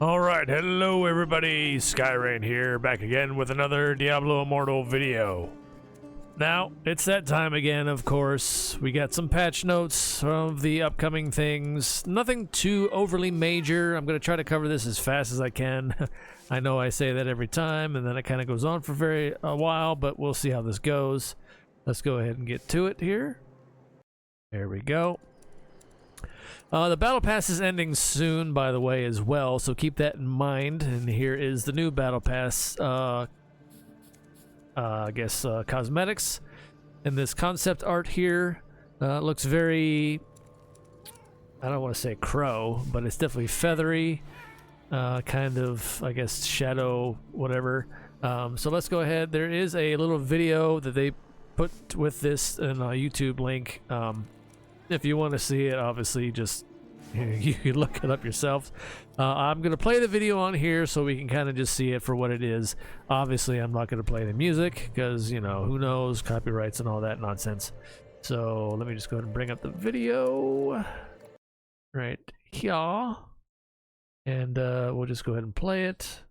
Alright, hello everybody, Skyrain here, back again with another Diablo Immortal video. Now, it's that time again, of course. We got some patch notes of the upcoming things. Nothing too overly major. I'm going to try to cover this as fast as I can. I know I say that every time, and then it kind of goes on for a while, but we'll see how this goes. Let's go ahead and get to it here. There we go. The battle pass is ending soon, by the way, as well, so keep that in mind. And here is the new battle pass, cosmetics. And this concept art here looks very, I don't want to say crow, but it's definitely feathery, kind of, I guess, shadow, whatever. So let's go ahead. There is a little video that they put with this in a YouTube link. If you want to see it, obviously, just you can look it up yourself. I'm going to play the video on here so we can kind of just see it for what it is. Obviously, I'm not going to play the music because, you know, who knows, copyrights and all that nonsense. So let me just go ahead and bring up the video right here. And we'll just go ahead and play it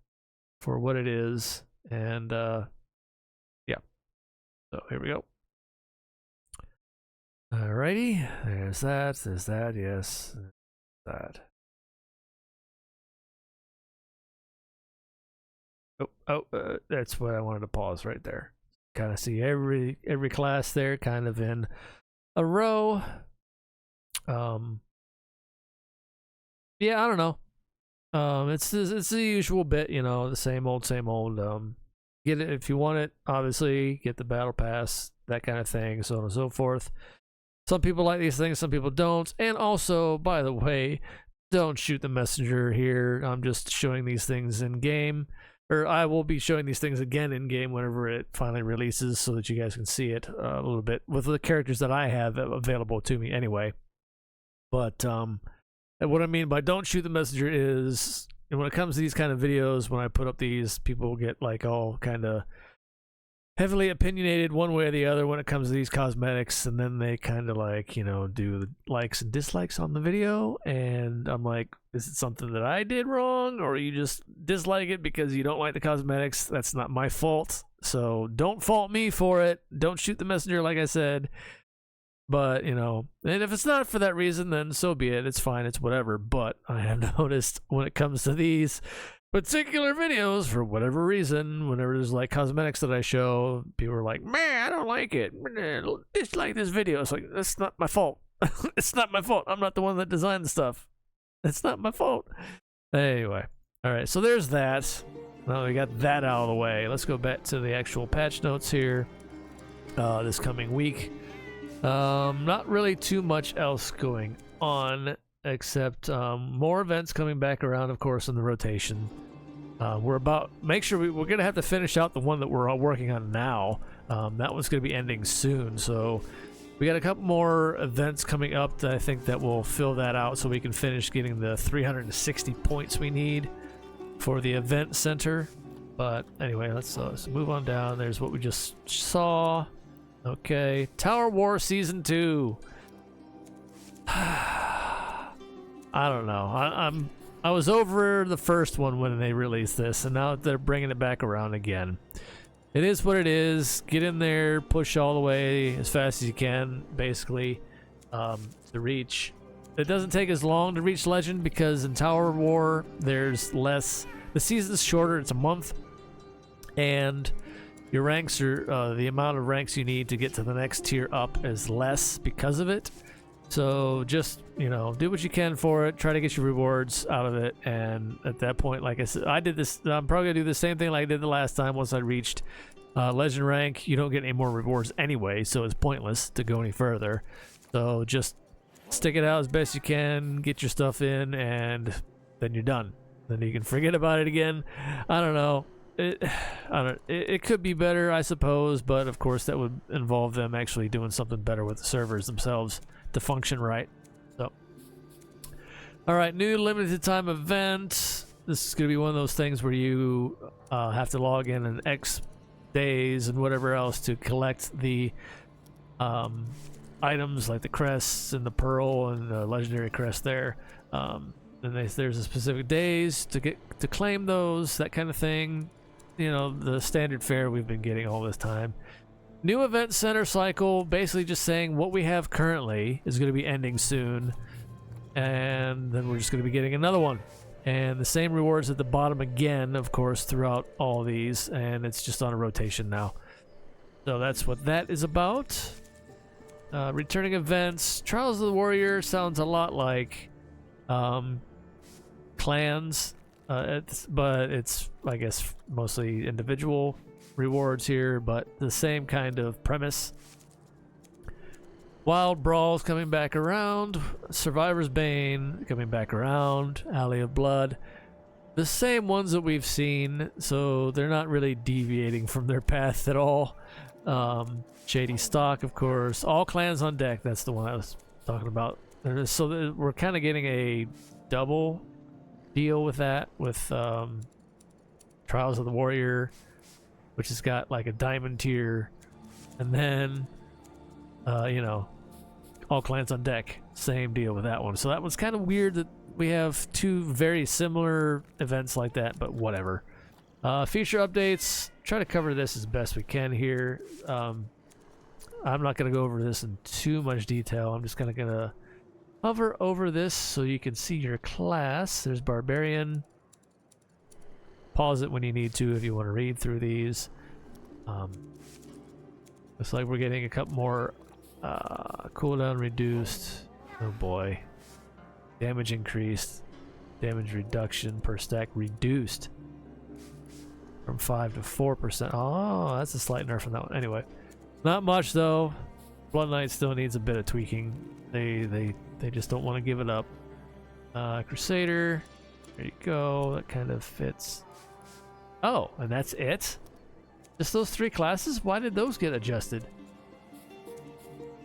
for what it is. And yeah, so here we go. Alrighty, there's that, yes, that. That's what I wanted to pause right there. Kind of see every class there, kind of in a row. Yeah, I don't know. It's the usual bit, you know, the same old. Get it if you want it. Obviously, get the battle pass, that kind of thing, so on and so forth. Some people like these things, some people don't. And also, by the way, don't shoot the messenger here. I'm just showing these things in game. Or I will be showing these things again in game whenever it finally releases so that you guys can see it a little bit with the characters that I have available to me anyway. But what I mean by don't shoot the messenger is, when it comes to these kind of videos, when I put up these, people get like all kind of heavily opinionated one way or the other when it comes to these cosmetics, and then they kind of like, you know, do the likes and dislikes on the video, and I'm like, is it something that I did wrong, or you just dislike it because you don't like the cosmetics? That's not my fault, so don't fault me for it. Don't shoot the messenger, like I said. But, you know, and if it's not for that reason, then so be it. It's fine, it's whatever. But I have noticed when it comes to these particular videos, for whatever reason, whenever there's like cosmetics that I show, people are like, man, I don't like it, dislike this video. It's like, that's not my fault. It's not my fault. I'm not the one that designed the stuff. It's not my fault. Anyway, all right, so there's that. Now we got that out of the way. Let's go back to the actual patch notes here this coming week. Not really too much else going on, except more events coming back around, of course, in the rotation. We're gonna have to finish out the one that we're all working on now. That one's gonna be ending soon, so we got a couple more events coming up that I think that will fill that out, so we can finish getting the 360 points we need for the event center. But anyway, let's move on down. There's what we just saw. Okay, Tower War Season 2. I don't know. I was over the first one when they released this, and now they're bringing it back around again. It is what it is. Get in there, push all the way as fast as you can, basically, to reach. It doesn't take as long to reach Legend because in Tower War there's less. The season's shorter. It's a month, and your ranks are the amount of ranks you need to get to the next tier up is less because of it. So just, you know, do what you can for it. Try to get your rewards out of it. And at that point, like I said, I did this. I'm probably going to do the same thing like I did the last time. Once I reached Legend rank, you don't get any more rewards anyway. So it's pointless to go any further. So just stick it out as best you can. Get your stuff in. And then you're done. Then you can forget about it again. I don't know. It could be better, I suppose. But of course, that would involve them actually doing something better with the servers themselves to function right. So, all right, new limited time event. This is going to be one of those things where you have to log in X days and whatever else to collect the items like the crests and the pearl and the legendary crest there. And there's a specific days to claim those, that kind of thing. You know, the standard fare we've been getting all this time. New event center cycle, basically just saying what we have currently is going to be ending soon. And then we're just going to be getting another one. And the same rewards at the bottom again, of course, throughout all these. And it's just on a rotation now. So that's what that is about. Returning events. Trials of the Warrior sounds a lot like clans. But it's, I guess, mostly individual rewards here, but the same kind of premise. Wild Brawls coming back around. Survivor's Bane coming back around. Alley of Blood. The same ones that we've seen, so they're not really deviating from their path at all. Shady Stock, of course. All clans on deck. That's the one I was talking about. So we're kind of getting a double deal with that, with Trials of the Warrior, which has got like a diamond tier, and then you know, all clans on deck, same deal with that one. So that was kind of weird that we have two very similar events like that, but whatever. Feature updates, try to cover this as best we can here. I'm not going to go over this in too much detail. I'm just kind of going to hover over this so you can see your class. There's Barbarian. Pause it when you need to if you want to read through these. Looks like we're getting a couple more cooldown reduced. Oh boy. Damage increased. Damage reduction per stack reduced from 5 to 4%. Oh, that's a slight nerf on that one. Anyway, not much though. Blood Knight still needs a bit of tweaking. They just don't want to give it up. Crusader. There you go. That kind of fits. Oh, and that's it? Just those three classes? Why did those get adjusted?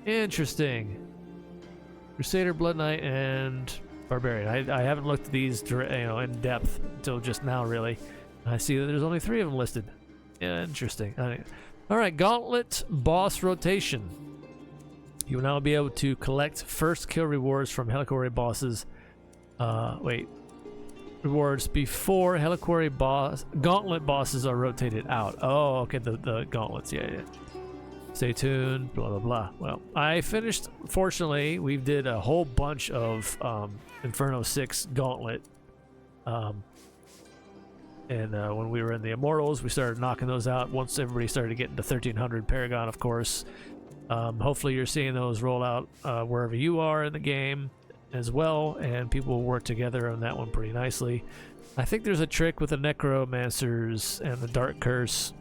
Interesting. Crusader, Blood Knight, and Barbarian. I haven't looked at these in depth until just now, really. I see that there's only 3 of them listed. Yeah, interesting. Alright, Gauntlet Boss Rotation. You will now be able to collect first kill rewards from Heliquary bosses. Rewards before Heliquary Gauntlet bosses are rotated out. Oh, okay, the gauntlets, yeah. Stay tuned, blah, blah, blah. Well, I finished, fortunately, we did a whole bunch of Inferno 6 Gauntlet. And when we were in the Immortals, we started knocking those out once everybody started getting to 1300 Paragon, of course. Hopefully you're seeing those roll out wherever you are in the game as well, and people will work together on that one pretty nicely. I think there's a trick with the Necromancers and the Dark Curse.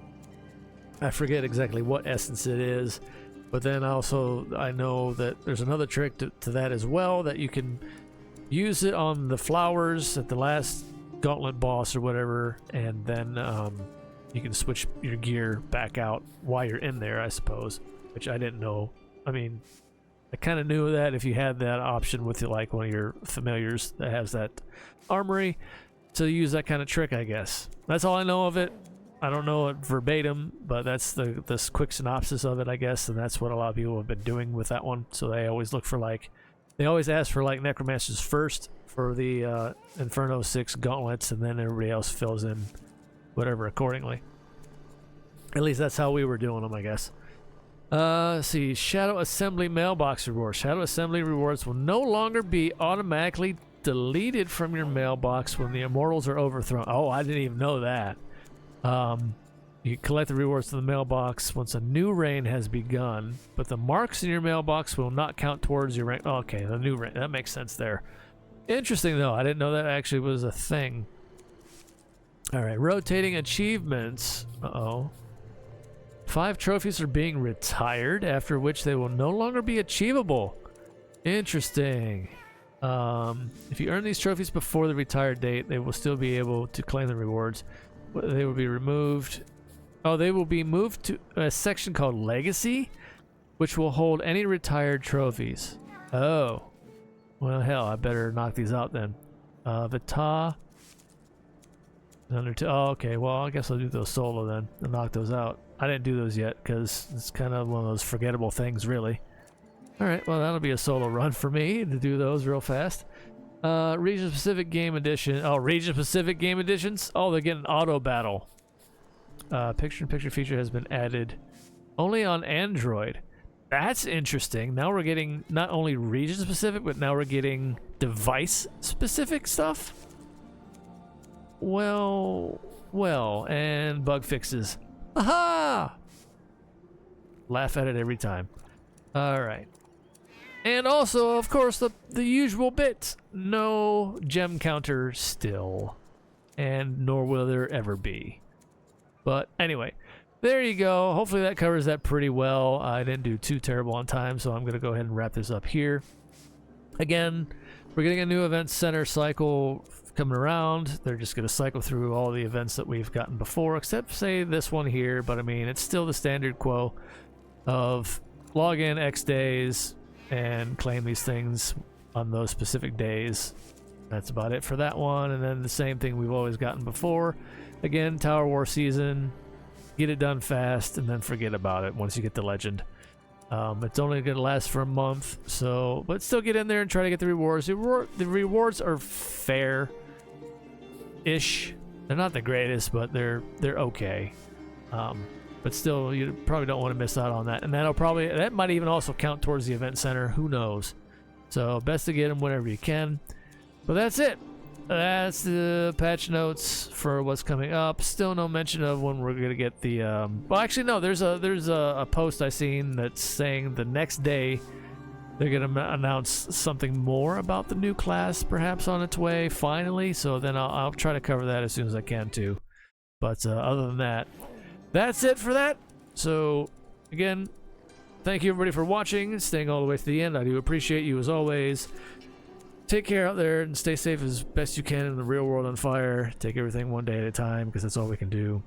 I forget exactly what essence it is, but then also I know that there's another trick to that as well, that you can use it on the flowers at the last Gauntlet boss or whatever, and then you can switch your gear back out while you're in there, I suppose, which I didn't know. I mean, I kind of knew that if you had that option with like one of your familiars that has that armory to use that kind of trick, I guess. That's all I know of it. I don't know it verbatim, but that's the quick synopsis of it, I guess, and that's what a lot of people have been doing with that one. So they always look for they always ask for like Necromancers first for the Inferno 6 gauntlets, and then everybody else fills in whatever accordingly. At least that's how we were doing them, I guess. Let's see, Shadow Assembly mailbox rewards. Shadow Assembly rewards will no longer be automatically deleted from your mailbox when the Immortals are overthrown. Oh, I didn't even know that. You collect the rewards to the mailbox once a new reign has begun, but the marks in your mailbox will not count towards your reign. Okay, the new reign. That makes sense there. Interesting, though. I didn't know that actually was a thing. All right, rotating achievements. Uh-oh. 5 trophies are being retired, after which they will no longer be achievable. Interesting. If you earn these trophies before the retired date, they will still be able to claim the rewards. They will be removed. Oh, they will be moved to a section called Legacy, which will hold any retired trophies. Oh. Well, hell, I better knock these out then. Vita. Oh, okay. Well, I guess I'll do those solo then. I'll knock those out. I didn't do those yet because it's kind of one of those forgettable things, really. All right, well, that'll be a solo run for me to do those real fast. Region Specific Game Edition. Oh, Region Specific Game Editions? Oh, they're getting auto battle. Picture-in-picture feature has been added only on Android. That's interesting. Now we're getting not only region specific, but now we're getting device specific stuff. Well, and bug fixes. Aha! Laugh at it every time. All right. And also, of course, the usual bits. No gem counter still. And nor will there ever be. But anyway, there you go. Hopefully that covers that pretty well. I didn't do too terrible on time, so I'm going to go ahead and wrap this up here. Again, we're getting a new event center cycle coming around. They're just going to cycle through all the events that we've gotten before, except, say, this one here. But, I mean, it's still the standard quo of log in X days and claim these things on those specific days. That's about it for that one. And then the same thing we've always gotten before. Again, Tower War season. Get it done fast and then forget about it once you get the legend. It's only going to last for a month, so but still get in there and try to get the rewards. The rewards are fair-ish. They're not the greatest, but they're okay. But still, you probably don't want to miss out on that. And that might even also count towards the event center. Who knows? So best to get them whenever you can. But that's it. That's the patch notes for what's coming up. Still no mention of when we're gonna get the. Well, actually, no. There's a post I seen that's saying the next day they're gonna announce something more about the new class, perhaps on its way finally. So then I'll try to cover that as soon as I can too. But other than that, that's it for that. So again, thank you everybody for watching, staying all the way to the end. I do appreciate you as always. Take care out there and stay safe as best you can in the real world on fire. Take everything one day at a time because that's all we can do.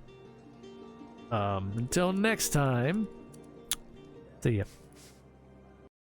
Until next time, see ya.